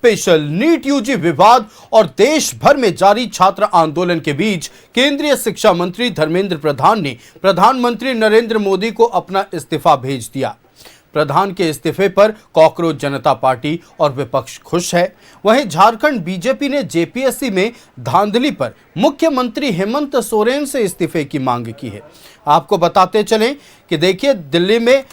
Special NEET UG विवाद और देश भर में जारी छात्र आंदोलन के बीच केंद्रीय शिक्षा मंत्री धर्मेंद्र प्रधान ने प्रधानमंत्री नरेंद्र मोदी को अपना इस्तीफा भेज दिया। प्रधान के इस्तीफे पर कॉकरोच जनता पार्टी और विपक्ष खुश है। वहीं झारखंड बीजेपी ने जेपीएससी में धांधली पर मुख्यमंत्री हेमंत सोरेन से इस्तीफे की मांग की है। आपको बताते चलें कि देखिए, दिल्ली में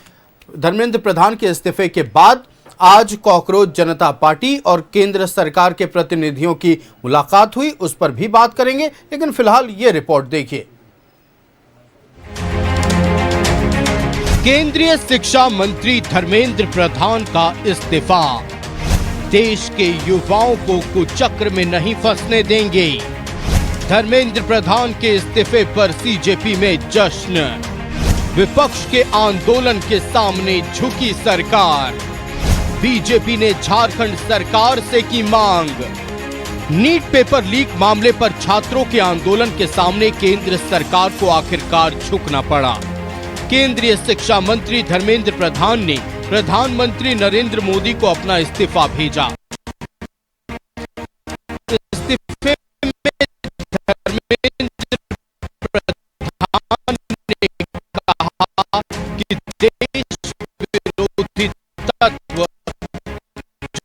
धर्मेंद्र प्रधान के इस्तीफे के बाद आज कॉकरोच जनता पार्टी और केंद्र सरकार के प्रतिनिधियों की मुलाकात हुई, उस पर भी बात करेंगे। लेकिन फिलहाल ये रिपोर्ट देखिए। केंद्रीय शिक्षा मंत्री धर्मेंद्र प्रधान का इस्तीफा, देश के युवाओं को कुचक्र में नहीं फंसने देंगे। धर्मेंद्र प्रधान के इस्तीफे पर सीजेपी में जश्न, विपक्ष के आंदोलन के सामने झुकी सरकार। बीजेपी ने झारखंड सरकार से की मांग। नीट पेपर लीक मामले पर छात्रों के आंदोलन के सामने केंद्र सरकार को आखिरकार झुकना पड़ा। केंद्रीय शिक्षा मंत्री धर्मेंद्र प्रधान ने प्रधानमंत्री नरेंद्र मोदी को अपना इस्तीफा भेजा। इस्तीफे में धर्मेंद्र प्रधान ने कहा कि देश विरोधी तत्व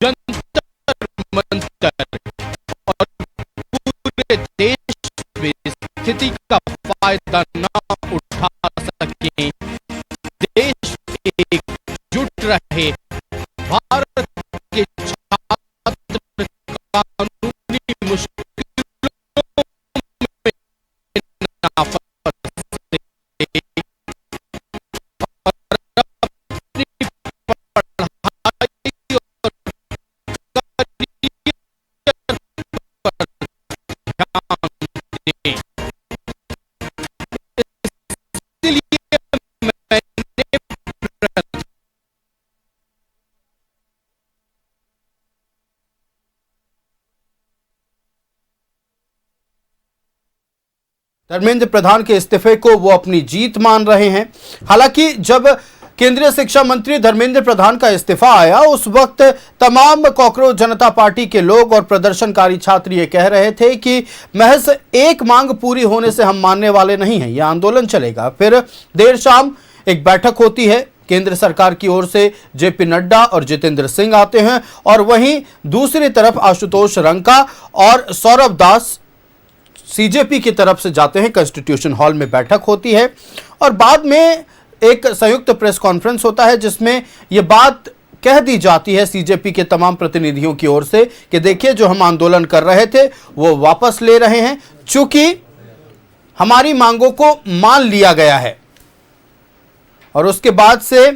जंतर मंतर और पूरे देश में स्थिति का फायदा न उठा सके, देश एकजुट रहे। भारत के छात्र कानूनी मुश्किलों में ना फंसे और अपनी पढ़ाई और धर्मेंद्र प्रधान के इस्तीफे को वो अपनी जीत मान रहे हैं। हालांकि जब केंद्रीय शिक्षा मंत्री धर्मेंद्र प्रधान का इस्तीफा आया, उस वक्त तमाम कॉकरोच जनता पार्टी के लोग और प्रदर्शनकारी छात्र ये कह रहे थे कि महज एक मांग पूरी होने से हम मानने वाले नहीं हैं, यह आंदोलन चलेगा। फिर देर शाम एक बैठक होती है, केंद्र सरकार की ओर से जेपी नड्डा और जितेंद्र सिंह आते हैं और वहीं दूसरी तरफ आशुतोष रंका और सौरभ दास सीजेपी की तरफ से जाते हैं। कॉन्स्टिट्यूशन हॉल में बैठक होती है और बाद में एक संयुक्त प्रेस कॉन्फ्रेंस होता है जिसमें यह बात कह दी जाती है सीजेपी के तमाम प्रतिनिधियों की ओर से कि देखिए, जो हम आंदोलन कर रहे थे वो वापस ले रहे हैं, चूंकि हमारी मांगों को मान लिया गया है। और उसके बाद से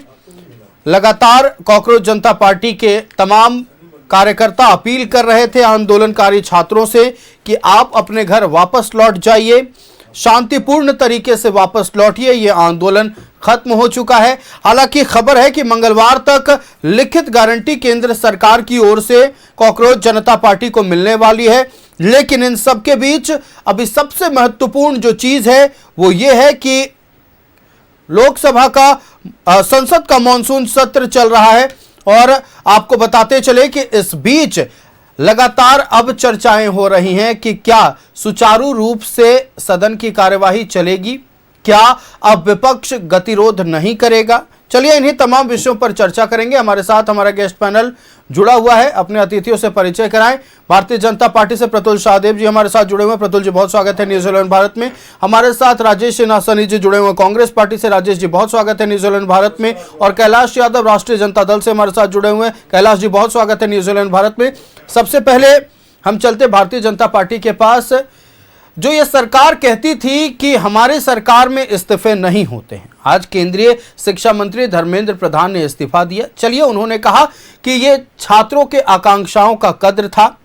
लगातार कॉकरोच जनता पार्टी के तमाम कार्यकर्ता अपील कर रहे थे आंदोलनकारी छात्रों से कि आप अपने घर वापस लौट जाइए, शांतिपूर्ण तरीके से वापस लौटिए, ये आंदोलन खत्म हो चुका है। हालांकि खबर है कि मंगलवार तक लिखित गारंटी केंद्र सरकार की ओर से कॉकरोच जनता पार्टी को मिलने वाली है। लेकिन इन सब के बीच अभी सबसे महत्वपूर्ण जो चीज है वो ये है कि लोकसभा का संसद का मॉनसून सत्र चल रहा है और आपको बताते चले कि इस बीच लगातार अब चर्चाएं हो रही हैं कि क्या सुचारू रूप से सदन की कार्यवाही चलेगी, क्या अब विपक्ष गतिरोध नहीं करेगा। चलिए इन्हीं तमाम विषयों पर चर्चा करेंगे। हमारे साथ हमारा गेस्ट पैनल जुड़ा हुआ है, अपने अतिथियों से परिचय कराएं। भारतीय जनता पार्टी से प्रतुल शाहदेव जी हमारे साथ जुड़े हुए हैं। प्रतुल जी, बहुत स्वागत है न्यूजीलैंड भारत में। हमारे साथ राजेश नासनी जी जुड़े हुए हैं कांग्रेस पार्टी से। राजेश जी, बहुत स्वागत है न्यूजीलैंड भारत में। और कैलाश यादव राष्ट्रीय जनता दल से हमारे साथ जुड़े हुए हैं। कैलाश जी, बहुत स्वागत है न्यूजीलैंड भारत में। सबसे पहले हम चलते भारतीय जनता पार्टी के पास। जो ये सरकार कहती थी कि हमारे सरकार में इस्तीफे नहीं होते हैं, आज केंद्रीय शिक्षा मंत्री धर्मेंद्र प्रधान ने इस्तीफा दिया। चलिए, उन्होंने कहा कि ये छात्रों के आकांक्षाओं का कद्र था,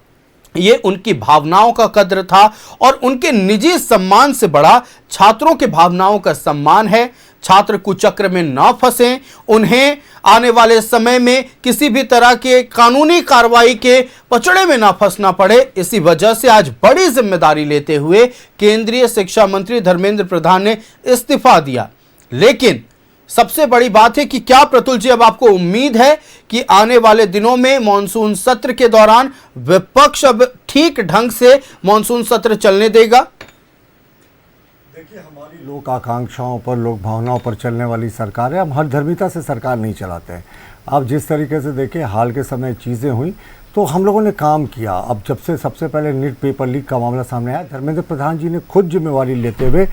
ये उनकी भावनाओं का कद्र था और उनके निजी सम्मान से बड़ा छात्रों के भावनाओं का सम्मान है। छात्र कुचक्र में ना फंसें, उन्हें आने वाले समय में किसी भी तरह के कानूनी कार्रवाई के पचड़े में ना फंसना पड़े। इसी वजह से आज बड़ी जिम्मेदारी लेते हुए केंद्रीय शिक्षा मंत्री धर्मेंद्र प्रधान ने इस्तीफा दिया। लेकिन सबसे बड़ी बात है कि क्या प्रतुल जी अब आपको उम्मीद है कि आने वाले दिनों में मॉनसून सत्र के दौरान विपक्ष अब ठीक ढंग से मॉनसून सत्र चलने देगा? देखिए, हमारी लोक आकांक्षाओं पर, लोक भावनाओं पर चलने वाली सरकार है। हम हर धर्मिता से सरकार नहीं चलाते हैं। आप जिस तरीके से देखें, हाल के समय चीज़ें हुई तो हम लोगों ने काम किया। अब जब से सबसे पहले नीट पेपर लीक का मामला सामने आया, धर्मेंद्र प्रधान जी ने खुद जिम्मेवारी लेते हुए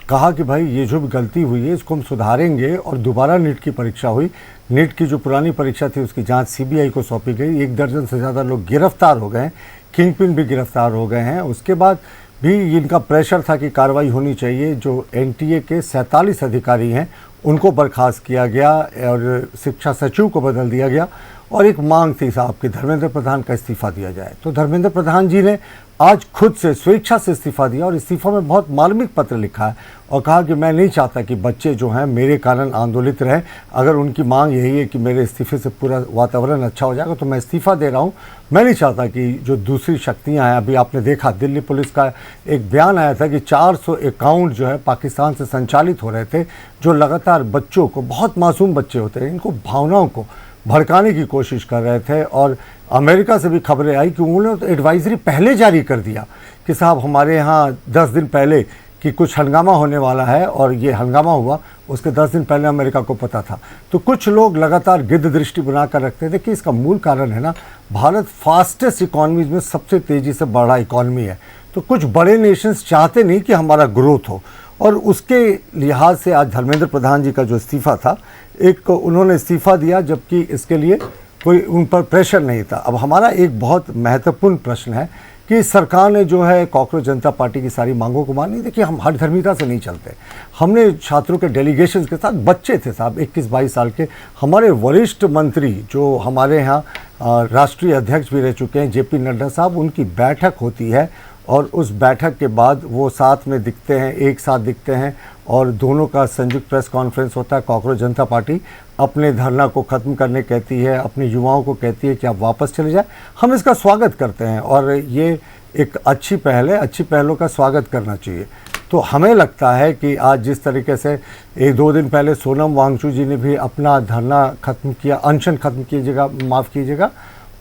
कहा कि भाई ये जो भी गलती हुई है इसको हम सुधारेंगे, और दोबारा नीट की परीक्षा हुई। नीट की जो पुरानी परीक्षा थी उसकी जांच सीबीआई को सौंपी गई। 1 दर्जन से ज़्यादा लोग गिरफ्तार हो गए, किंगपिन भी गिरफ्तार हो गए हैं। उसके बाद भी इनका प्रेशर था कि कार्रवाई होनी चाहिए। जो एनटीए के 47 अधिकारी हैं उनको बर्खास्त किया गया और शिक्षा सचिव को बदल दिया गया, और एक मांग थी साहब कि धर्मेंद्र प्रधान का इस्तीफा दिया जाए। तो धर्मेंद्र प्रधान जी ने आज खुद से स्वेच्छा से इस्तीफा दिया, और इस्तीफा में बहुत मार्मिक पत्र लिखा है और कहा कि मैं नहीं चाहता कि बच्चे जो हैं मेरे कारण आंदोलित रहें। अगर उनकी मांग यही है कि मेरे इस्तीफे से पूरा वातावरण अच्छा हो जाएगा तो मैं इस्तीफा दे रहा हूं। मैं नहीं चाहता कि जो दूसरी शक्तियां हैं, अभी आपने देखा दिल्ली पुलिस का एक बयान आया था कि 400 अकाउंट जो है पाकिस्तान से संचालित हो रहे थे, जो लगातार बच्चों को, बहुत मासूम बच्चे होते हैं, इनको भावनाओं को भड़काने की कोशिश कर रहे थे। और अमेरिका से भी खबरें आई कि उन्होंने तो एडवाइजरी पहले जारी कर दिया कि साहब हमारे यहाँ 10 दिन पहले कि कुछ हंगामा होने वाला है, और ये हंगामा हुआ उसके 10 दिन पहले अमेरिका को पता था। तो कुछ लोग लगातार गिद्ध दृष्टि बनाकर रखते थे कि इसका मूल कारण है ना, भारत फास्टेस्ट इकॉनमीज में सबसे तेज़ी से बढ़ रहा इकॉनमी है। तो कुछ बड़े नेशंस चाहते नहीं कि हमारा ग्रोथ हो, और उसके लिहाज से आज धर्मेंद्र प्रधान जी का जो इस्तीफा था, एक उन्होंने इस्तीफा दिया, जबकि इसके लिए कोई उन पर प्रेशर नहीं था। अब हमारा एक बहुत महत्वपूर्ण प्रश्न है कि सरकार ने जो है कॉकरोच जनता पार्टी की सारी मांगों को मानी। देखिए, हम हर धर्मिता से नहीं चलते। हमने छात्रों के डेलीगेशन के साथ, बच्चे थे साहब 21-22 साल के, हमारे वरिष्ठ मंत्री जो हमारे यहाँ राष्ट्रीय अध्यक्ष भी रह चुके हैं जेपी नड्डा साहब, उनकी बैठक होती है, और उस बैठक के बाद वो साथ में दिखते हैं, एक साथ दिखते हैं, और दोनों का संयुक्त प्रेस कॉन्फ्रेंस होता है। कॉकरोच जनता पार्टी अपने धरना को ख़त्म करने कहती है, अपने युवाओं को कहती है कि आप वापस चले जाएं। हम इसका स्वागत करते हैं, और ये एक अच्छी पहल है, अच्छी पहलों का स्वागत करना चाहिए। तो हमें लगता है कि आज जिस तरीके से 1-2 दिन पहले सोनम वांगचुक जी ने भी अपना धरना ख़त्म किया, अनशन ख़त्म कीजिएगा, माफ़ कीजिएगा,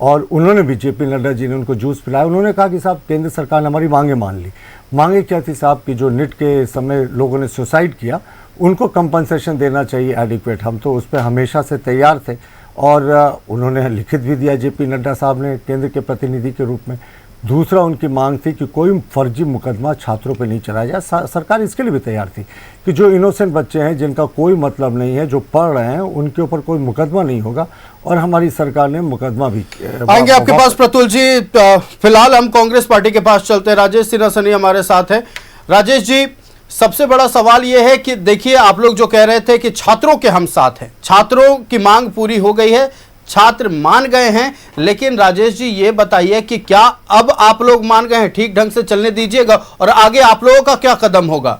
और उन्होंने भी, जेपी नड्डा जी ने उनको जूस पिलाया। उन्होंने कहा कि साहब केंद्र सरकार ने हमारी मांगे मान ली। मांगे क्या थी साहब कि जो नीट के समय लोगों ने सुसाइड किया उनको कंपनसेशन देना चाहिए एडिक्वेट। हम तो उस पर हमेशा से तैयार थे, और उन्होंने लिखित भी दिया जेपी नड्डा साहब ने केंद्र के प्रतिनिधि के रूप में। दूसरा उनकी मांग थी कि कोई फर्जी मुकदमा छात्रों पर नहीं चलाया जाए। सरकार इसके लिए भी तैयार थी कि जो इनोसेंट बच्चे हैं, जिनका कोई मतलब नहीं है, जो पढ़ रहे हैं, उनके ऊपर कोई मुकदमा नहीं होगा, और हमारी सरकार ने मुकदमा भी आएंगे आपके पास प्रतुल जी। फिलहाल हम कांग्रेस पार्टी के पास चलते हैं। राजेश सिन्हा सनी हमारे साथ हैं। राजेश जी, सबसे बड़ा सवाल यह है कि देखिए, आप लोग जो कह रहे थे कि छात्रों के हम साथ हैं, छात्रों की मांग पूरी हो गई है, छात्र मान गए हैं, लेकिन राजेश जी ये बताइए कि क्या अब आप लोग मान गए हैं, ठीक ढंग से चलने दीजिएगा, और आगे आप लोगों का क्या कदम होगा?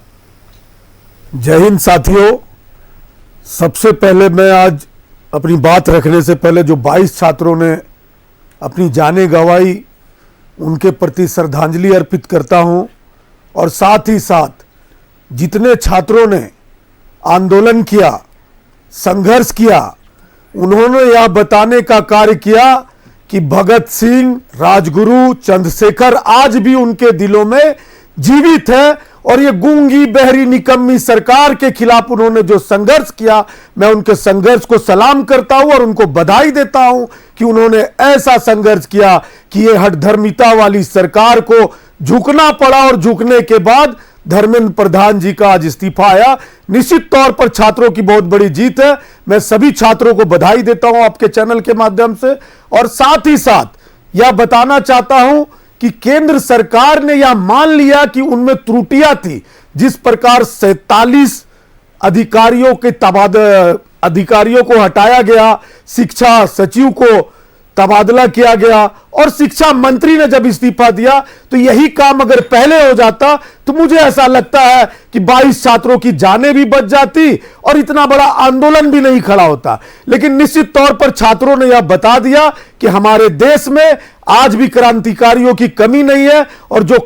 जय हिंद साथियों। सबसे पहले मैं आज अपनी बात रखने से पहले जो 22 छात्रों ने अपनी जानें गंवाई, उनके प्रति श्रद्धांजलि अर्पित करता हूं, और साथ ही साथ जितने छात्रों ने आंदोलन किया, संघर्ष किया, उन्होंने यह बताने का कार्य किया कि भगत सिंह, राजगुरु, चंद्रशेखर आज भी उनके दिलों में जीवित है, और ये गूंगी बहरी निकम्मी सरकार के खिलाफ उन्होंने जो संघर्ष किया, मैं उनके संघर्ष को सलाम करता हूं और उनको बधाई देता हूं कि उन्होंने ऐसा संघर्ष किया कि ये हठधर्मिता वाली सरकार को झुकना पड़ा, और झुकने के बाद धर्मेंद्र प्रधान जी का आज इस्तीफा आया। निश्चित तौर पर छात्रों की बहुत बड़ी जीत है। मैं सभी छात्रों को बधाई देता हूं आपके चैनल के माध्यम से, और साथ ही साथ यह बताना चाहता हूं कि केंद्र सरकार ने यह मान लिया कि उनमें त्रुटियां थी। जिस प्रकार 47 अधिकारियों को हटाया गया, शिक्षा सचिव को तबादला किया गया, और शिक्षा मंत्री ने जब इस्तीफा दिया, तो यही काम अगर पहले हो जाता तो मुझे ऐसा लगता है कि 22 छात्रों की जानें भी बच जाती और इतना बड़ा आंदोलन भी नहीं खड़ा होता। लेकिन निश्चित तौर पर छात्रों ने यह बता दिया कि हमारे देश में आज भी क्रांतिकारियों की कमी नहीं है, और जो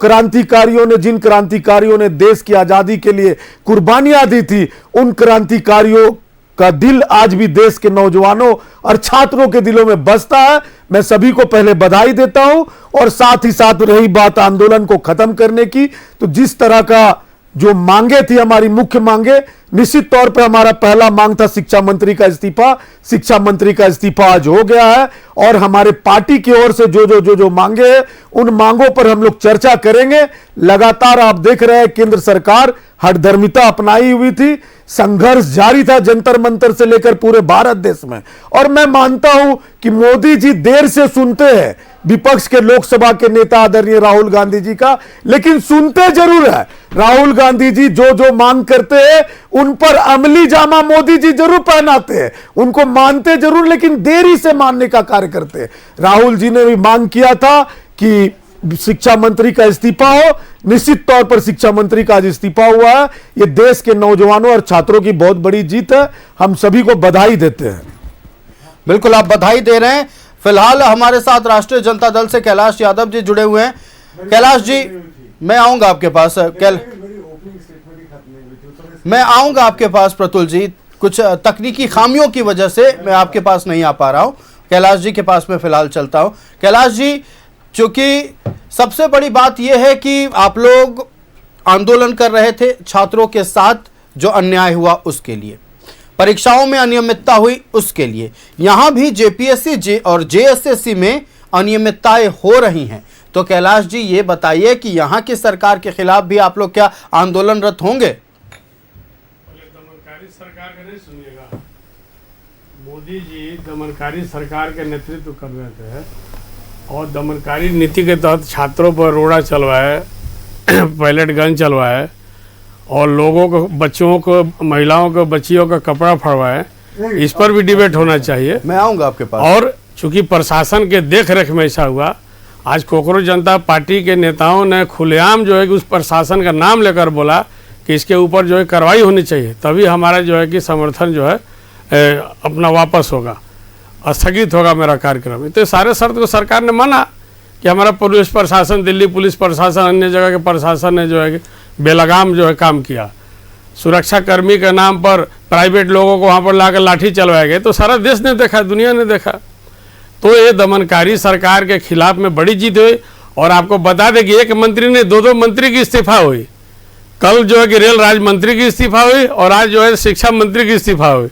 जिन क्रांतिकारियों ने देश की आजादी के लिए कुर्बानियां दी थी, उन क्रांतिकारियों का दिल आज भी देश के नौजवानों और छात्रों के दिलों में बसता है। मैं सभी को पहले बधाई देता हूं। और साथ ही साथ रही बात आंदोलन को खत्म करने की, तो जिस तरह का जो मांगे थी, हमारी मुख्य मांगे, निश्चित तौर पर हमारा पहला मांग था शिक्षा मंत्री का इस्तीफा। शिक्षा मंत्री का इस्तीफा आज हो गया है और हमारे पार्टी की ओर से जो मांगे हैं उन मांगों पर हम लोग चर्चा करेंगे। लगातार आप देख रहे हैं केंद्र सरकार हठधर्मिता अपनाई हुई थी, संघर्ष जारी था जंतर मंतर से लेकर पूरे भारत देश में। और मैं मानता हूं कि मोदी जी देर से सुनते हैं विपक्ष के लोकसभा के नेता आदरणीय राहुल गांधी जी का, लेकिन सुनते जरूर है। राहुल गांधी जी जो मांग करते हैं उन पर अमली जामा मोदी जी जरूर पहनाते हैं, उनको मानते जरूर लेकिन देरी से मानने का कार्य करते हैं। राहुल जी ने भी मांग किया था कि शिक्षा मंत्री का इस्तीफा हो, निश्चित तौर पर शिक्षा मंत्री का आज इस्तीफा हुआ है। यह देश के नौजवानों और छात्रों की बहुत बड़ी जीत है, हम सभी को बधाई देते हैं। बिल्कुल, आप बधाई दे रहे हैं। फिलहाल हमारे साथ राष्ट्रीय जनता दल से कैलाश यादव जी जुड़े हुए हैं। कैलाश जी, मैं आऊंगा आपके पास। मैं आऊंगा आपके पास प्रतुल जी, कुछ तकनीकी खामियों की वजह से मैं आपके पास नहीं आ पा रहा हूं। कैलाश जी के पास मैं फिलहाल चलता हूं। कैलाश जी, चूंकि सबसे बड़ी बात यह है कि आप लोग आंदोलन कर रहे थे छात्रों के साथ, जो अन्याय हुआ उसके लिए, परीक्षाओं में अनियमितता हुई उसके लिए, यहां भी जेपीएससी और जेएसएससी में अनियमितताएं हो रही हैं। तो कैलाश जी ये बताइए कि यहां की सरकार के खिलाफ भी आप लोग क्या आंदोलनरत होंगे? दमनकारी सरकार का नहीं सुनिएगा। मोदी जी दमनकारी सरकार के नेतृत्व कर रहे थे और दमनकारी नीति के तहत छात्रों पर रोड़ा चलवाए, पैलेट गन चलवाए और लोगों को, बच्चों को, महिलाओं को, बच्चियों का कपड़ा फड़वाए। इस पर भी डिबेट होना चाहिए। मैं आऊंगा आपके पास। और चूंकि प्रशासन के देख रेख में ऐसा हुआ, आज कोकरोच जनता पार्टी के नेताओं ने खुलेआम जो है कि उस प्रशासन का नाम लेकर बोला कि इसके ऊपर जो है कार्रवाई होनी चाहिए, तभी हमारा जो है कि समर्थन जो है अपना वापस होगा, स्थगित होगा मेरा कार्यक्रम। तो सारे शर्त को सरकार ने माना कि हमारा पुलिस प्रशासन, दिल्ली पुलिस प्रशासन, अन्य जगह के प्रशासन ने जो है कि बेलगाम जो है काम किया। सुरक्षा कर्मी के नाम पर प्राइवेट लोगों को वहाँ पर लाकर लाठी चलवाए गए, तो सारा देश ने देखा, दुनिया ने देखा। तो ये दमनकारी सरकार के खिलाफ में बड़ी जीत हुई। और आपको बता दें कि एक मंत्री ने दो मंत्री की इस्तीफा हुई। कल जो है कि रेल राज्य मंत्री की इस्तीफा हुई और आज जो है शिक्षा मंत्री की इस्तीफा हुई।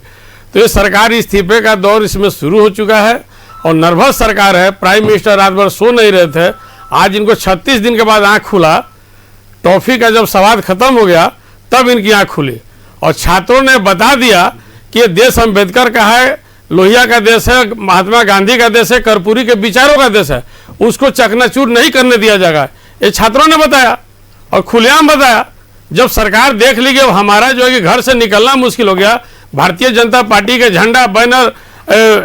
तो ये सरकारी इस्तीफे का दौर इसमें शुरू हो चुका है और नर्वस सरकार है। प्राइम मिनिस्टर रात भर सो नहीं रहे थे, आज इनको 36 दिन के बाद आँख खुला। टॉफी का जब स्वाद खत्म हो गया तब इनकी आँख खुली और छात्रों ने बता दिया कि ये देश अम्बेडकर का है, लोहिया का देश है, महात्मा गांधी का देश है, कर्पूरी के विचारों का देश है, उसको चकनाचूर नहीं करने दिया जाएगा। ये छात्रों ने बताया और खुलेआम बताया। जब सरकार देख ली कि हमारा जो है कि घर से निकलना मुश्किल हो गया, भारतीय जनता पार्टी के झंडा, बैनर,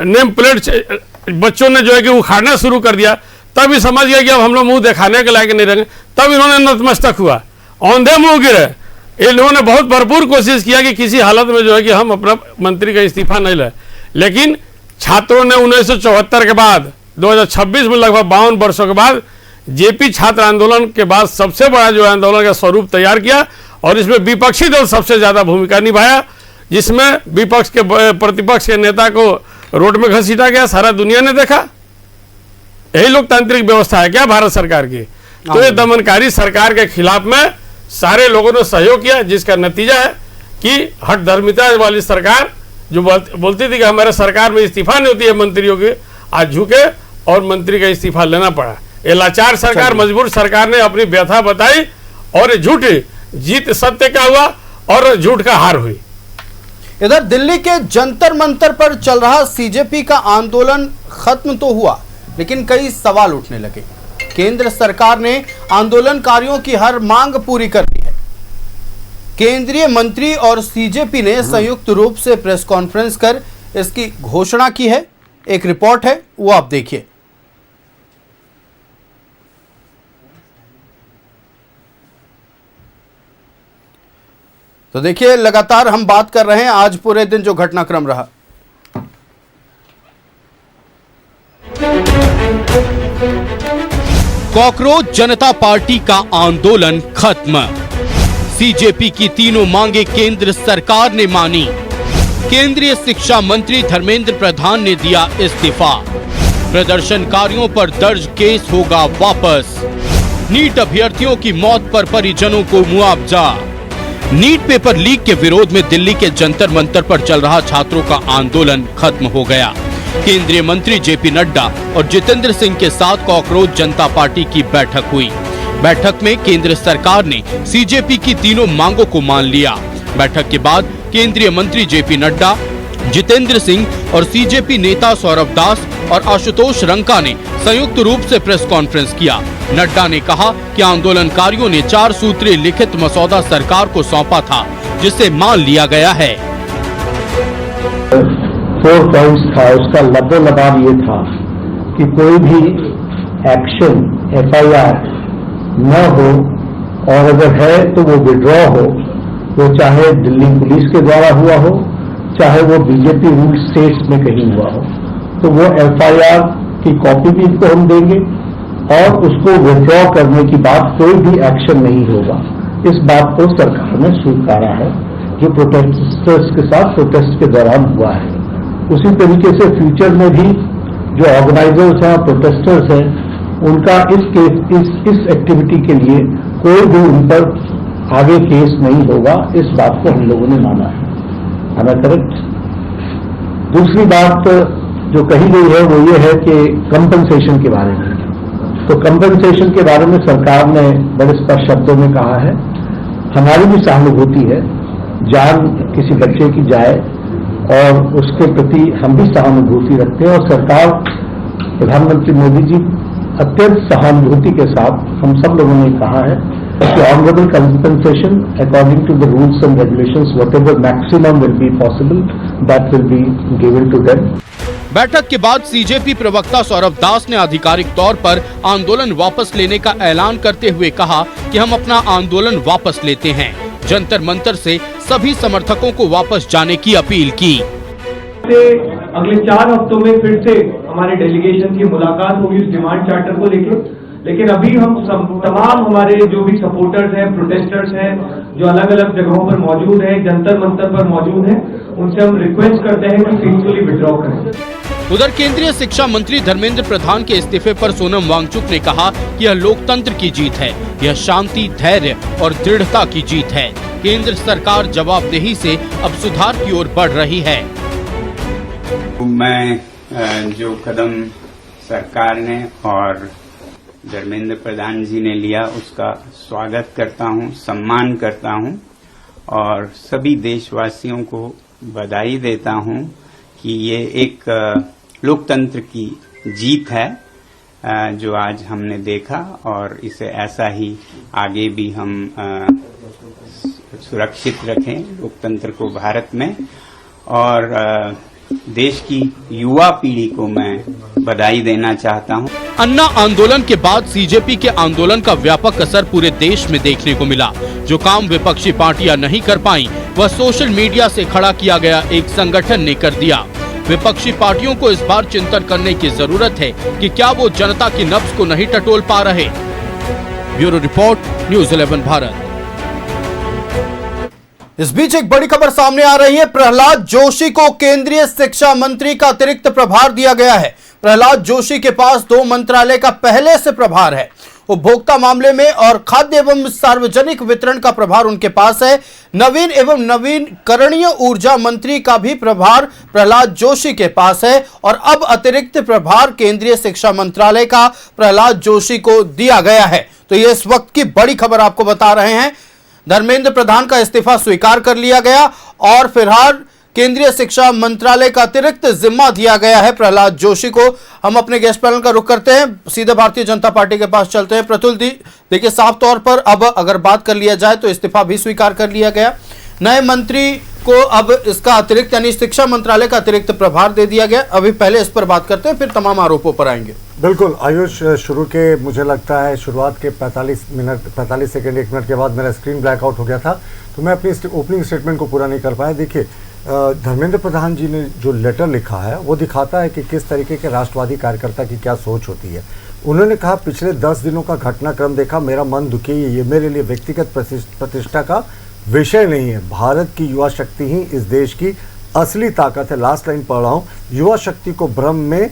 नेम प्लेट बच्चों ने जो है कि उखाड़ना शुरू कर दिया, तब ही समझ गया कि अब हम लोग मुंह दिखाने के लायक नहीं रहेंगे। तब इन्होंने नतमस्तक हुआ, औंधे मुंह गिरे। इन लोगों ने बहुत भरपूर कोशिश किया कि किसी हालत में जो है कि हम अपना मंत्री का इस्तीफा नहीं लें, लेकिन छात्रों ने 1974 के बाद 2026 में लगभग 52 वर्षों के बाद जेपी छात्र आंदोलन के बाद सबसे बड़ा जो आंदोलन का स्वरूप तैयार किया और इसमें विपक्षी दल सबसे ज़्यादा भूमिका निभाया, जिसमें विपक्ष के प्रतिपक्ष के नेता को रोड में घसीटा गया, सारा दुनिया ने देखा। यही लोकतांत्रिक व्यवस्था है क्या भारत सरकार की? तो ये दमनकारी सरकार के खिलाफ में सारे लोगों ने सहयोग किया, जिसका नतीजा है कि हठधर्मिता वाली सरकार जो बोलती थी कि हमारे सरकार में इस्तीफा नहीं होती है मंत्रियों की, आज झुके और मंत्री का इस्तीफा लेना पड़ा। ये लाचार सरकार, मजबूर सरकार ने अपनी व्यथा बताई और झूठी जीत सत्य का हुआ और झूठ का हार हुई। इधर दिल्ली के जंतर मंतर पर चल रहा सीजेपी का आंदोलन खत्म तो हुआ, लेकिन कई सवाल उठने लगे। केंद्र सरकार ने आंदोलनकारियों की हर मांग पूरी कर दी है। केंद्रीय मंत्री और सीजेपी ने संयुक्त रूप से प्रेस कॉन्फ्रेंस कर इसकी घोषणा की है। एक रिपोर्ट है, वो आप देखिए। तो देखिए, लगातार हम बात कर रहे हैं आज पूरे दिन जो घटनाक्रम रहा। कॉकरोच जनता पार्टी का आंदोलन खत्म। सीजेपी की तीनों मांगे केंद्र सरकार ने मानी। केंद्रीय शिक्षा मंत्री धर्मेंद्र प्रधान ने दिया इस्तीफा। प्रदर्शनकारियों पर दर्ज केस होगा वापस। नीट अभ्यर्थियों की मौत पर परिजनों को मुआवजा। नीट पेपर लीक के विरोध में दिल्ली के जंतर मंतर पर चल रहा छात्रों का आंदोलन खत्म हो गया। केंद्रीय मंत्री जेपी नड्डा और जितेंद्र सिंह के साथ कॉकरोच जनता पार्टी की बैठक हुई। बैठक में केंद्र सरकार ने सीजेपी की तीनों मांगों को मान लिया। बैठक के बाद केंद्रीय मंत्री जेपी नड्डा, जितेंद्र सिंह और सीजेपी नेता सौरभ दास और आशुतोष रंका ने संयुक्त रूप से प्रेस कॉन्फ्रेंस किया। नड्डा ने कहा कि आंदोलनकारियों ने 4 सूत्रीय लिखित मसौदा सरकार को सौंपा था, जिसे मान लिया गया है। 4 पॉइंट्स था, उसका लबोलबाब ये था कि कोई भी एक्शन FIR न हो, और अगर है तो वो विड्रॉ हो, वो चाहे दिल्ली पुलिस के द्वारा हुआ हो, चाहे वो बीजेपी रूल स्टेट्स में कहीं हुआ हो, तो वो FIR की कॉपी भी इनको हम देंगे और उसको विड्रॉ करने की बात कोई भी एक्शन नहीं होगा। इस बात को सरकार ने स्वीकारा है, जो प्रोटेस्टर्स के साथ प्रोटेस्ट के दौरान हुआ है। उसी तरीके से फ्यूचर में भी जो ऑर्गेनाइजर्स हैं, प्रोटेस्टर्स हैं, उनका इस एक्टिविटी के लिए कोई भी उन पर आगे केस नहीं होगा। इस बात को हम लोगों ने माना है। हमें करेक्ट। दूसरी बात जो कही गई है वो ये है कि कंपनसेशन के बारे में। तो कंपनसेशन के बारे में सरकार ने बड़े स्पष्ट शब्दों में कहा है, हमारी भी सहानुभूति है, जान किसी बच्चे की जाए और उसके प्रति हम भी सहानुभूति रखते हैं। और सरकार, प्रधानमंत्री मोदी जी अत्यंत सहानुभूति के साथ हम सब लोगों ने कहा है कि honourable compensation according to the rules and regulations, whatever maximum will be possible, that will be given to them. बैठक के बाद सीजेपी प्रवक्ता सौरभ दास ने आधिकारिक तौर पर आंदोलन वापस लेने का ऐलान करते हुए कहा कि हम अपना आंदोलन वापस लेते हैं। जंतर मंतर से सभी समर्थकों को वापस जाने की अपील की। अगले 4 हफ्तों में फिर से हमारे डेलीगेशन की मुलाकात होगी उस डिमांड चार्टर को लेकर। लेकिन अभी हम तमाम हमारे जो भी सपोर्टर्स हैं, प्रोटेस्टर्स हैं, जो अलग अलग जगहों पर मौजूद हैं, जंतर मंतर पर मौजूद हैं, उनसे हम रिक्वेस्ट करते हैं कि पीसफुली विड्रॉ करें। उधर केंद्रीय शिक्षा मंत्री धर्मेंद्र प्रधान के इस्तीफे पर सोनम वांगचुक ने कहा कि यह लोकतंत्र की जीत है, यह शांति, धैर्य और दृढ़ता की जीत है। केंद्र सरकार जवाबदेही से अब सुधार की ओर बढ़ रही है। मैं जो कदम सरकार ने और धर्मेंद्र प्रधान जी ने लिया उसका स्वागत करता हूं, सम्मान करता हूं और सभी देशवासियों को बधाई देता हूं कि ये एक लोकतंत्र की जीत है जो आज हमने देखा, और इसे ऐसा ही आगे भी हम सुरक्षित रखें लोकतंत्र को भारत में। और देश की युवा पीढ़ी को मैं बधाई देना चाहता हूं। अन्ना आंदोलन के बाद सीजेपी के आंदोलन का व्यापक असर पूरे देश में देखने को मिला। जो काम विपक्षी पार्टियां नहीं कर पाई, वह सोशल मीडिया से खड़ा किया गया एक संगठन ने कर दिया। विपक्षी पार्टियों को इस बार चिंतन करने की जरूरत है कि क्या वो जनता की नब्ज को नहीं टटोल पा रहे। Bureau report, news 11 Bharat. इस बीच एक बड़ी खबर सामने आ रही है। प्रहलाद जोशी को केंद्रीय शिक्षा मंत्री का अतिरिक्त प्रभार दिया गया है। प्रहलाद जोशी के पास 2 मंत्रालय का पहले से प्रभार है। उपभोक्ता मामले में और खाद्य एवं सार्वजनिक वितरण का प्रभार उनके पास है। नवीन एवं नवीनकरणीय ऊर्जा मंत्री का भी प्रभार प्रहलाद जोशी के पास है और अब अतिरिक्त प्रभार केंद्रीय शिक्षा मंत्रालय का प्रहलाद जोशी को दिया गया है। तो ये इस वक्त की बड़ी खबर आपको बता रहे हैं। धर्मेंद्र प्रधान का इस्तीफा स्वीकार कर लिया गया और फिलहाल केंद्रीय शिक्षा मंत्रालय का अतिरिक्त जिम्मा दिया गया है प्रहलाद जोशी को। हम अपने गेस्ट पैनल का रुख करते हैं, सीधे भारतीय जनता पार्टी के पास चलते हैं। प्रतुल जी, देखिए साफ तौर पर अब अगर बात कर लिया जाए तो इस्तीफा भी स्वीकार कर लिया गया। नए मंत्री को अब इसका अतिरिक्त यानी शिक्षा मंत्रालय का अतिरिक्त प्रभार दे दिया गया। अभी पहले इस पर बात करते हैं, फिर तमाम आरोपों पर आएंगे। बिल्कुल आयुष, शुरू के मुझे लगता है शुरुआत के 45 सेकंड 1 मिनट के बाद मेरा स्क्रीन ब्लैकआउट हो गया था, तो मैं अपनी ओपनिंग स्टेटमेंट को पूरा नहीं कर पाया। देखिए, धर्मेंद्र प्रधान जी ने जो लेटर लिखा है वो दिखाता है कि किस तरीके के राष्ट्रवादी कार्यकर्ता की क्या सोच होती है। उन्होंने कहा, पिछले 10 दिनों का घटनाक्रम देखा, मेरा मन दुखी है। ये मेरे लिए व्यक्तिगत प्रतिष्ठा का विषय नहीं है। भारत की युवा शक्ति ही इस देश की असली ताकत है। लास्ट लाइन पढ़ रहा हूँ, युवा शक्ति को भ्रम में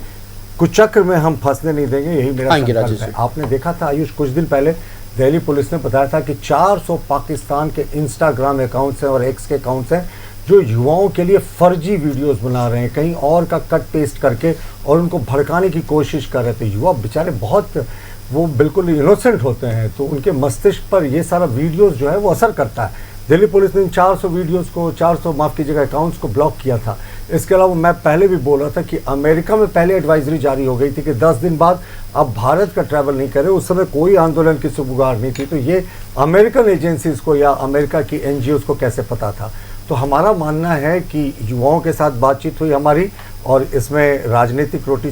कुचक्र में हम फंसने नहीं देंगे, यही मेरा संकल्प है। आपने देखा था आयुष, कुछ दिन पहले दिल्ली पुलिस ने बताया था कि 400 पाकिस्तान के इंस्टाग्राम अकाउंट्स हैं और एक्स के अकाउंट्स हैं जो युवाओं के लिए फर्जी वीडियोस बना रहे हैं, कहीं और का कट पेस्ट करके और उनको भड़काने की कोशिश कर रहे थे। युवा बेचारे बहुत वो बिल्कुल इनोसेंट होते हैं, तो उनके मस्तिष्क पर ये सारा वीडियोस जो है वो असर करता है। दिल्ली पुलिस ने इन 400 वीडियोस को 400 माफ़ कीजिएगा अकाउंट्स को ब्लॉक किया था। इसके अलावा मैं पहले भी बोल रहा था कि अमेरिका में पहले एडवाइजरी जारी हो गई थी कि 10 दिन बाद अब भारत का ट्रैवल नहीं करे। उस समय कोई आंदोलन की सुबुगार नहीं थी, तो ये अमेरिकन एजेंसीज को या अमेरिका की NGOs को कैसे पता था। तो हमारा मानना है कि युवाओं के साथ बातचीत हुई हमारी, और इसमें राजनीतिक रोटी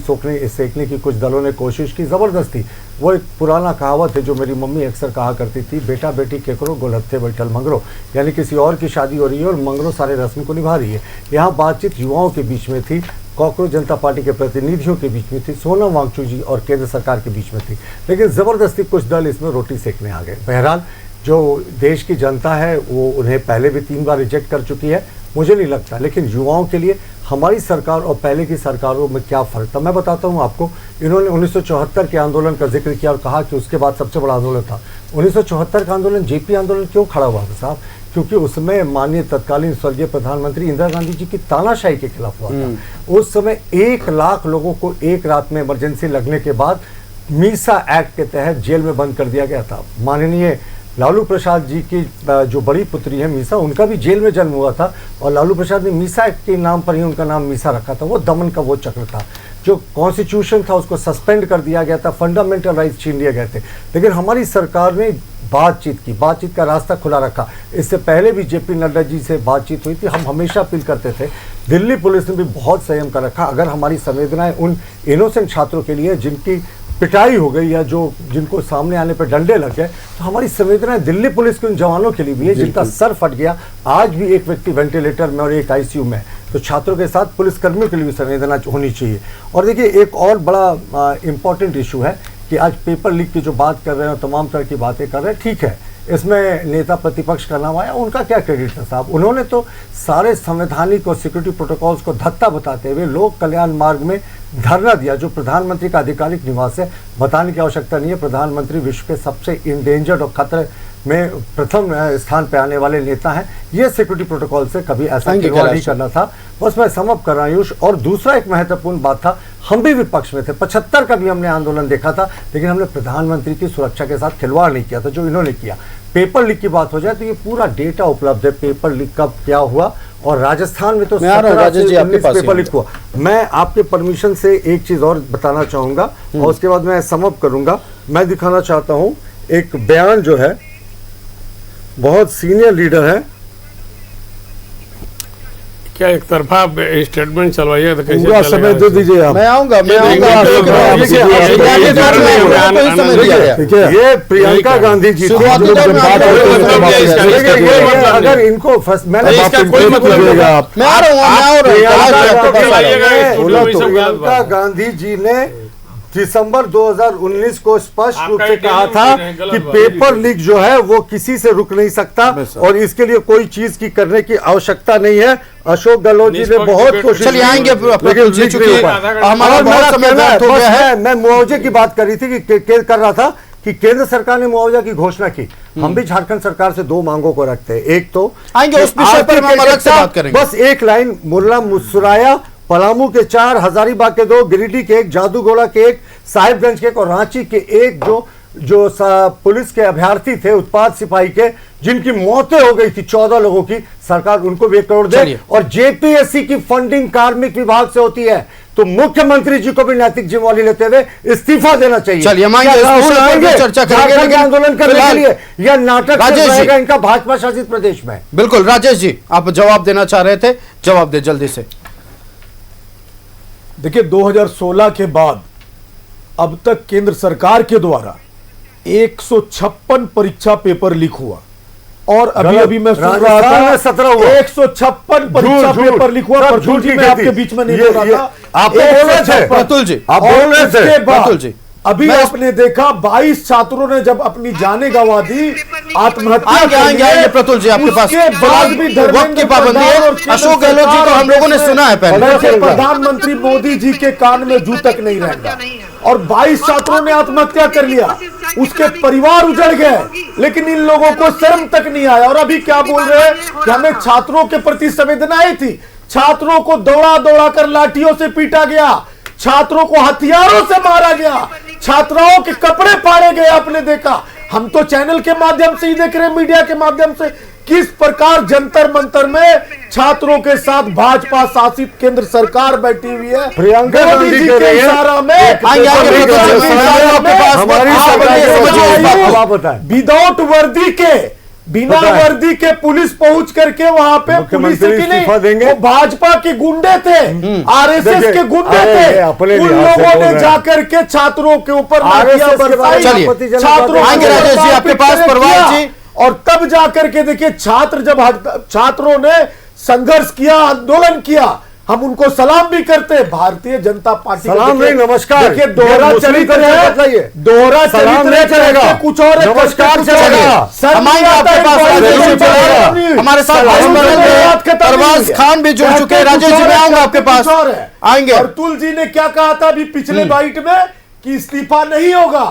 सेकने की कुछ दलों ने कोशिश की ज़बरदस्ती। वो एक पुराना कहावत है जो मेरी मम्मी अक्सर कहा करती थी, बेटा बेटी केकरो गोलत्थे बैठल मंगरो, यानी किसी और की शादी हो रही है और मंगरो सारे रस्म को निभा रही है। यहाँ बातचीत युवाओं के बीच में थी, कॉकरोच जनता पार्टी के प्रतिनिधियों के बीच में थी, सोनम वांगचुक जी और केंद्र सरकार के बीच में थी, लेकिन ज़बरदस्ती कुछ दल इसमें रोटी सेकने आ गए। बहरहाल जो देश की जनता है वो उन्हें पहले भी 3 बार रिजेक्ट कर चुकी है, मुझे नहीं लगता। लेकिन युवाओं के लिए हमारी सरकार और पहले की सरकारों में क्या फ़र्क था मैं बताता हूँ आपको। इन्होंने 1974 के आंदोलन का जिक्र किया और कहा कि उसके बाद सबसे बड़ा आंदोलन था 1974 का आंदोलन। जेपी आंदोलन क्यों खड़ा हुआ था साहब? क्योंकि उसमें माननीय तत्कालीन स्वर्गीय प्रधानमंत्री इंदिरा गांधी जी की तानाशाही के खिलाफ हुआ था। उस समय 1 लाख लोगों को एक रात में इमरजेंसी लगने के बाद मीसा एक्ट के तहत जेल में बंद कर दिया गया था। माननीय लालू प्रसाद जी की जो बड़ी पुत्री है मीसा, उनका भी जेल में जन्म हुआ था और लालू प्रसाद ने मीसा एक्ट के नाम पर ही उनका नाम मीसा रखा था। वो दमन का वो चक्र था। जो कॉन्स्टिट्यूशन था उसको सस्पेंड कर दिया गया था, फंडामेंटल राइट्स छीन लिए गए थे। लेकिन हमारी सरकार ने बातचीत का रास्ता खुला रखा। इससे पहले भी जेपी नड्डा जी से बातचीत हुई थी, हम हमेशा अपील करते थे। दिल्ली पुलिस ने भी बहुत संयम कर रखा। अगर हमारी संवेदनाएं उन इनोसेंट छात्रों के लिए जिनकी पिटाई हो गई या जिनको सामने आने पर डंडे लग गए, तो हमारी संवेदनाएं दिल्ली पुलिस के उन जवानों के लिए भी है जिनका सर फट गया, आज भी एक व्यक्ति वेंटिलेटर में और एक ICU में। तो छात्रों के साथ पुलिसकर्मियों के लिए भी संवेदना होनी चाहिए। और देखिए एक और बड़ा इम्पॉर्टेंट इशू है कि आज पेपर लीक की जो बात कर रहे हैं, तमाम तरह की बातें कर रहे हैं, ठीक है, इसमें नेता प्रतिपक्ष का नाम आया, उनका क्या क्रेडिट था साहब? उन्होंने तो सारे संवैधानिक और सिक्योरिटी प्रोटोकॉल्स को धत्ता बताते हुए लोक कल्याण मार्ग में धरना दिया, जो प्रधानमंत्री का आधिकारिक निवास है। बताने की आवश्यकता नहीं है, प्रधानमंत्री विश्व के सबसे इंडेंजर्ड और खतरे में प्रथम स्थान पे आने वाले नेता हैं। ये सिक्योरिटी प्रोटोकॉल से कभी ऐसा नहीं करना था। बस मैं समअप कर रहा हूँ। और दूसरा एक महत्वपूर्ण बात था, हम भी विपक्ष में थे, 75 का भी हमने आंदोलन देखा था, लेकिन हमने प्रधानमंत्री की सुरक्षा के साथ खिलवाड़ नहीं किया था जो इन्होंने किया। पेपर लीक की बात हो जाए तो ये पूरा डेटा उपलब्ध है, पेपर लीक कब क्या हुआ। और राजस्थान में तो 17 से 19 पेपर लीक हुआ। मैं आपके परमिशन से एक चीज और बताना चाहूंगा और उसके बाद मैं समअप करूंगा। मैं दिखाना चाहता हूं एक बयान जो है, बहुत सीनियर लीडर है। क्या एक तरफा स्टेटमेंट चलवाइए तो कैसे पूरा समय दे दीजिए आप। मैं आऊंगा ये प्रियंका गांधी जी अगर इनको प्रियंका गांधी जी ने दिसंबर 2019 को स्पष्ट रूप से कहा था कि पेपर लीक जो है वो किसी से रुक नहीं सकता और इसके लिए कोई चीज की करने की आवश्यकता नहीं है। अशोक गहलोत जी ने बहुत कोशिश की, मैं मुआवजे की बात कर रही थी कि कर रहा था कि केंद्र सरकार ने मुआवजा की घोषणा की। हम भी झारखंड सरकार से 2 मांगों को रखते हैं। एक तो आएंगे उस विषय पर हम अलग से बात करेंगे। बस एक लाइन, मुल्ला मुस्कुराया, पलामू के 4, हजारीबाग के 2, गिरिडीह के 1, जादूगोड़ा के 1, साहिबगंज के 1 और रांची के 1 जो पुलिस के अभ्यर्थी थे, उत्पाद सिपाही के, जिनकी मौतें हो गई थी 14 लोगों की, सरकार उनको भी 1 करोड़ दे। और जेपीएससी की फंडिंग कार्मिक विभाग से होती है, तो मुख्यमंत्री जी को भी नैतिक जिम्मेवारी लेते हुए इस्तीफा देना चाहिए। चलिए हम चर्चा करेंगे आंदोलन करने के लिए या नाटक रहेगा इनका भाजपा शासित प्रदेश में। बिल्कुल राजेश जी, आप जवाब देना चाह रहे थे, जवाब दे जल्दी से। देखिए 2016 के बाद अब तक केंद्र सरकार के द्वारा 156 परीक्षा पेपर लीक हुआ और अभी मैं सुन रहा था 156 परीक्षा पेपर लीक हुआ। प्रतुल जी मैं आपके बीच में नहीं बोल रहा था, आप बोल रहे थे प्रतुल जी, आप बोल रहे थे प्रतुल जी। अभी आपने देखा 22 छात्रों ने जब अपनी जानें गंवा दी, आत्महत्या आएंगे प्रतुल जी आपके पास वक्त की पाबंदी है। अशोक गहलोत जी को हम लोगों ने सुना है पहले। प्रधानमंत्री मोदी जी के कान में जू तक नहीं रहेगा। और 22 छात्रों ने आत्महत्या कर लिया, उसके परिवार उजड़ गए, लेकिन इन लोगों को शर्म तक नहीं आया। और अभी क्या बोल रहे हैं कि हमें छात्रों के प्रति संवेदनाएं थी। छात्रों को दौड़ा दौड़ा कर लाठियों से पीटा गया, छात्रों को हथियारों से मारा गया, छात्राओं के कपड़े फाड़े गए। आपने देखा, हम तो चैनल के माध्यम से ही देख रहे हैं, मीडिया के माध्यम से, किस प्रकार जंतर मंतर में छात्रों के साथ भाजपा शासित केंद्र सरकार बैठी हुई है। प्रियंका मोदी जी के इशारा में विदाउट वर्दी के, बिना वर्दी के पुलिस पहुंच करके वहां पे पुलिस की नहीं, वो भाजपा के गुंडे थे, आरएसएस के गुंडे थे, उन लोगों ने जाकर के छात्रों के ऊपर लाठियां बरसाई। छात्रों राजेश जी आपके पास, परवाज जी, और तब जाकर के देखिए छात्रों ने संघर्ष किया, आंदोलन किया, हम उनको सलाम भी करते हैं। भारतीय जनता पार्टी सलाम नहीं, नमस्कार। देखिए दोहरा चरित्र है, दोहरा चरित्र चलेगा, कुछ और नमस्कार चलेगा। आपके पास हमारे साथ परवाज खान भी जुड़ चुके हैं। राजेश जी मैं आऊंगा आपके पास, आएंगे। अतुल जी ने क्या कहा था अभी पिछले बाइट में कि इस्तीफा नहीं होगा,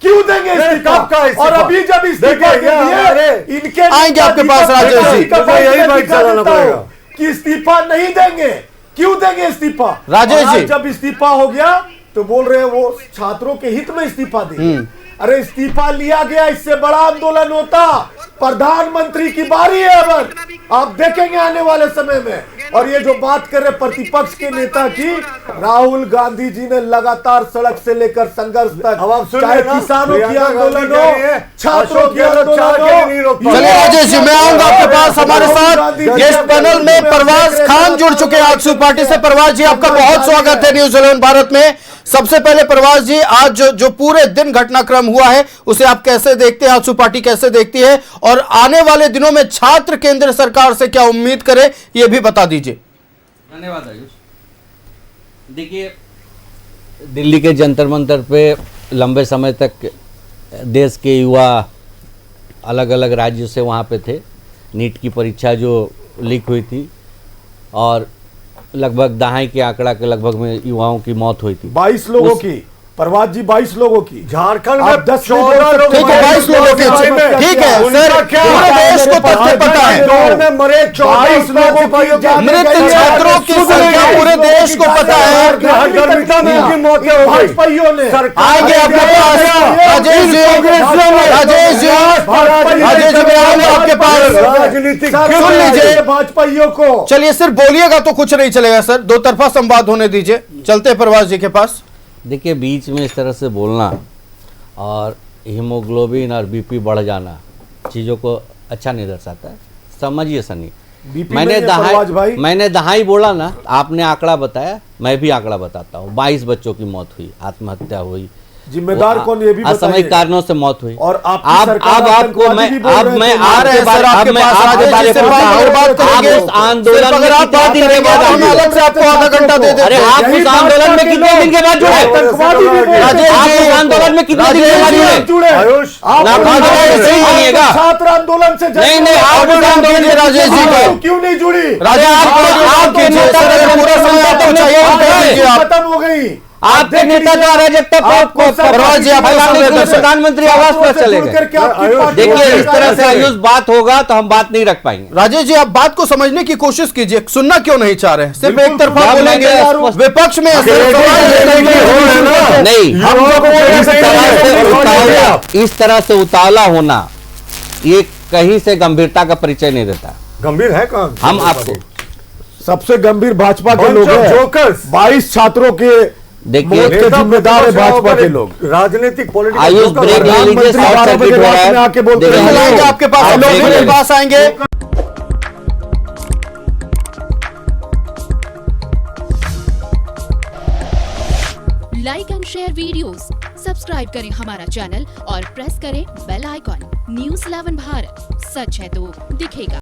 क्यों देंगे इस्तीफा? और अभी जब इस्तीफा इनके आएंगे आपके पास राजेश जी, यही बाइट चलाना पड़ेगा कि इस्तीफा नहीं देंगे, क्यों देंगे इस्तीफा? राजेश जी जब इस्तीफा हो गया तो बोल रहे हैं वो छात्रों के हित में इस्तीफा देंगे। अरे इस्तीफा लिया गया, इससे बड़ा आंदोलन होता। प्रधानमंत्री की बारी है, अब आप देखेंगे आने वाले समय में। और ये जो बात कर रहे प्रतिपक्ष के नेता की, राहुल गांधी जी ने लगातार सड़क से लेकर संघर्ष तक, चाहे किसानों की आंदोलन हो, छात्रों की आंदोलन हो। चलिए राजेश जी मैं आऊंगा आपके पास। हमारे साथ गेस्ट पैनल में परवाज खान जुड़ चुके हैं आजसू पार्टी से। परवाज जी आपका बहुत स्वागत है न्यूज़ 11 भारत में। सबसे पहले परवाज जी, आज जो पूरे दिन घटनाक्रम हुआ है उसे आप कैसे देखते हैं, आजसू पार्टी कैसे देखती है, और आने वाले दिनों में छात्र केंद्र सरकार से क्या उम्मीद करें ये भी बता दीजिए। धन्यवाद आयुष। देखिए, दिल्ली के जंतर मंतर पे लंबे समय तक देश के युवा अलग अलग राज्यों से वहाँ पे थे। नीट की परीक्षा जो लीक हुई थी और लगभग दहाई के आंकड़ा के लगभग में युवाओं की मौत हुई थी। 22 लोगों की, परवाज जी 22 लोगों की, झारखंड में 14 लोग, ठीक है 22 लोगों की, ठीक है सर, पूरे देश को तथ्य पता है। दौड़ में मरे 22 लोगों की मृत छात्रों की संख्या पूरे देश को पता है। भाजपाइयों ने आएंगे आपके पास राजेश जी, राजेश जी, राजेश जी मैं आऊंगा आपके पास। सुन लीजिए भाजपाइयों को, चलिए सिर्फ बोलिएगा तो कुछ नहीं चलेगा सर, दो तरफा संवाद होने दीजिए। चलते परवाज जी के पास। देखिए, बीच में इस तरह से बोलना और हीमोग्लोबिन और बीपी बढ़ जाना चीज़ों को अच्छा नहीं दर्शाता है। समझिए सनी, मैंने दहाई बोला ना, आपने आंकड़ा बताया, मैं भी आंकड़ा बताता हूँ। 22 बच्चों की मौत हुई, आत्महत्या हुई, जिम्मेदार कौन ये भी बताइए। असामयिक कारणों से मौत हुई। और अब आपको मैं आ रहे हैं सर आपके पास, राजेश जी और बात करेंगे। आंदोलन में कितने दिन के बाद हम अलग से आपको आधा घंटा दे देते हैं। अरे आप उस आंदोलन में कितने दिन के बाद जुड़े? राजेश जी आंदोलन में कितने दिन के बाद जुड़े? आयुष सही बनिएगा। छात्र आंदोलन से नहीं आप उस आंदोलन में राजेश जी को क्यों नहीं जुड़ी? आपके नेता पूरा समय तो चाहिए, खत्म हो गई। आपके नेता का अराजकता प्रधानमंत्री आवास पर चलेगा। देखिए, इस तरह से आयुष बात होगा तो हम बात नहीं रख पाएंगे। राजेश जी आप बात को समझने की कोशिश कीजिए, सुनना क्यों नहीं चाह रहे हैं? सिर्फ एक तरफा बोलेंगे, विपक्ष में नहीं। इस तरह से उतावला होना ये कहीं से गंभीरता का परिचय नहीं देता। गंभीर है कौन? हम आपको सबसे गंभीर भाजपा के लोग हैं। 22 छात्रों के देखिए, जिम्मेदार है भाजपा के लोग। राजनीतिक आयुष ब्रेक ले लीजिए, शॉर्ट सर्किट हो रहा है। आके बोलते हैं आपके पास, मेरे पास आएंगे। Like and share videos, subscribe करें हमारा चैनल और प्रेस करें बेल आइकॉन। न्यूज़ 11 भारत, सच है तो दिखेगा।